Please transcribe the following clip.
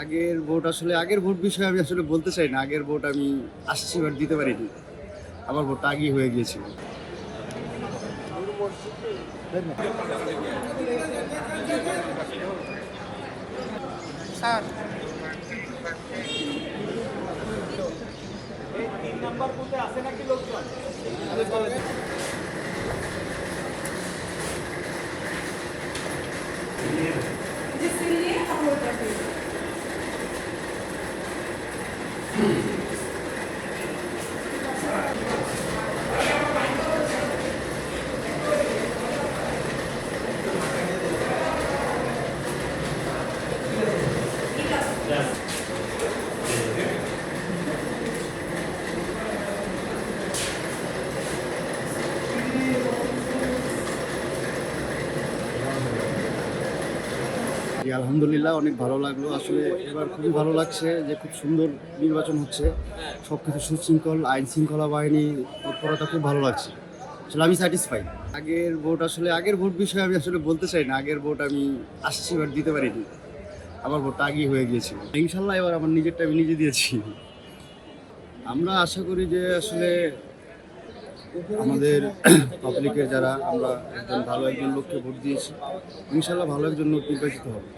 আগের ভোট বিষয়ে আমি আসলে বলতে চাই না। আগের ভোট আমি আসছি বাট দিতে পারিনি। আমার ভোটটা আগেই হয়ে গিয়েছিল। স্যার जिसके लिए अपलोड करते हैं। জি, আলহামদুলিল্লাহ অনেক ভালো লাগলো। আসলে এবার খুবই ভালো লাগছে যে খুব সুন্দর নির্বাচন হচ্ছে। সব কিছু সুশৃঙ্খল, আইন শৃঙ্খলা বাহিনী তৎপরতা খুব ভালো লাগছে। আসলে আমি স্যাটিসফাই। আগের ভোট বিষয়ে আমি আসলে বলতে চাই না। আগের ভোট আমি আসছি বাট দিতে পারিনি। আমার ভোটটা আগেই হয়ে গিয়েছিল। ইনশাল্লাহ এবার আমার নিজেরটা আমি নিজে দিয়েছি। আমরা আশা করি যে আসলে আমাদের পাবলিকের যারা আমরা একজন ভালো একজন লোককে ভোট দিয়েছি, ইনশাল্লাহ ভালো একজন লোক নির্বাচিত হবে।